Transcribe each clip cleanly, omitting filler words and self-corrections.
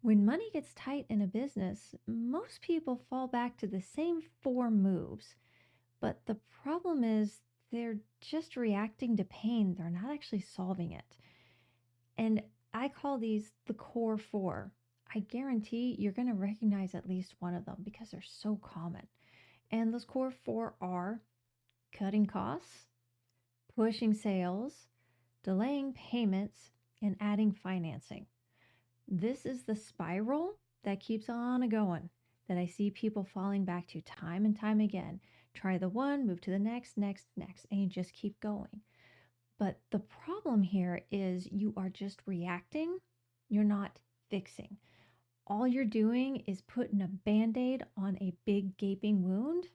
When money gets tight in a business, most people fall back to the same four moves. But the problem is they're just reacting to pain, they're not actually solving it. And I call these the core four. I guarantee you're going to recognize at least one of them because they're so common. And those core four are cutting costs, pushing sales, delaying payments, and adding financing. This is the spiral that keeps on a going that I see people falling back to time and time again. Try the one, move to the next, next, and you just keep going. But the problem here is you are just reacting, you're not fixing. All you're doing is putting a band aid on a big gaping wound.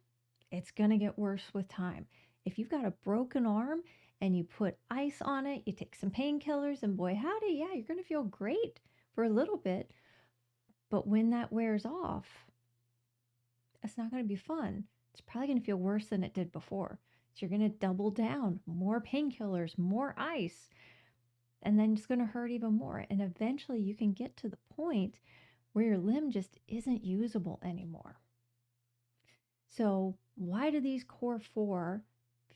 It's going to get worse with time. If you've got a broken arm and you put ice on it, you take some painkillers, and boy, howdy, yeah, you're going to feel great for a little bit. But when that wears off, it's not going to be fun. It's probably going to feel worse than it did before. So you're going to double down, more painkillers, more ice, and then it's going to hurt even more. And eventually you can get to the point where your limb just isn't usable anymore. So why do these core four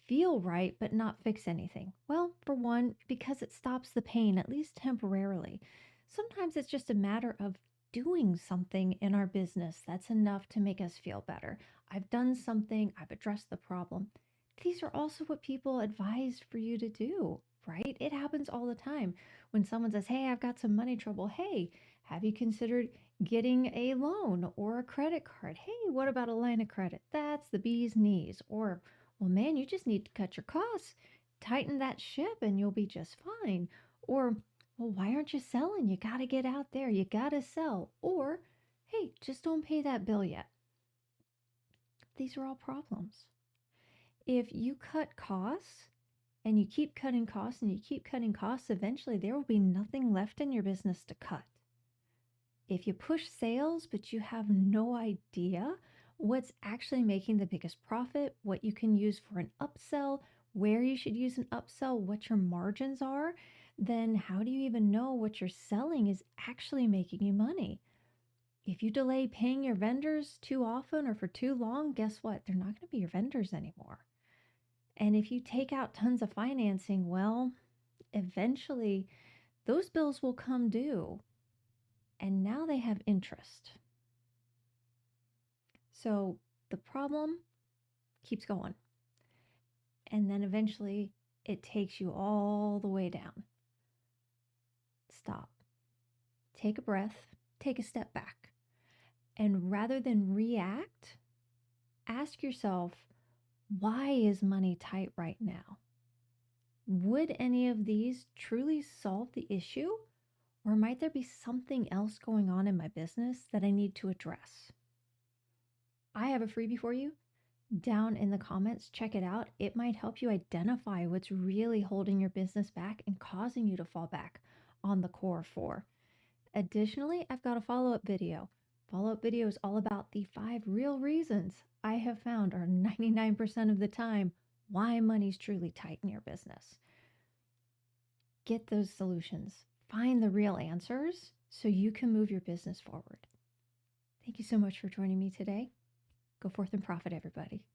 feel right but not fix anything? Well, for one, because it stops the pain, at least temporarily. Sometimes it's just a matter of doing something in our business that's enough to make us feel better. I've done something, I've addressed the problem. These are also what people advise for you to do, right? It happens all the time. When someone says, hey, I've got some money trouble. Hey, have you considered getting a loan or a credit card? Hey, what about a line of credit? That's the bee's knees. Or, well, man, you just need to cut your costs, tighten that ship, and you'll be just fine. Or, well, why aren't you selling? You got to get out there. You got to sell. Or, hey, just don't pay that bill yet. These are all problems. If you cut costs and you keep cutting costs and you keep cutting costs, eventually there will be nothing left in your business to cut. If you push sales, but you have no idea what's actually making the biggest profit, what you can use for an upsell, where you should use an upsell, what your margins are, then how do you even know what you're selling is actually making you money? If you delay paying your vendors too often or for too long, guess what? They're not going to be your vendors anymore. And if you take out tons of financing, well, eventually those bills will come due and now they have interest. So the problem keeps going. And then eventually it takes you all the way down. Stop. Take a breath, take a step back. And rather than react, ask yourself, why is money tight right now? Would any of these truly solve the issue? Or might there be something else going on in my business that I need to address? I have a freebie for you down in the comments. Check it out. It might help you identify what's really holding your business back and causing you to fall back on the core four. Additionally, I've got a follow-up video. Follow-up video is all about the 5 real reasons I have found are 99% of the time why money's truly tight in your business. Get those solutions. Find the real answers so you can move your business forward. Thank you so much for joining me today. Go forth and profit, everybody.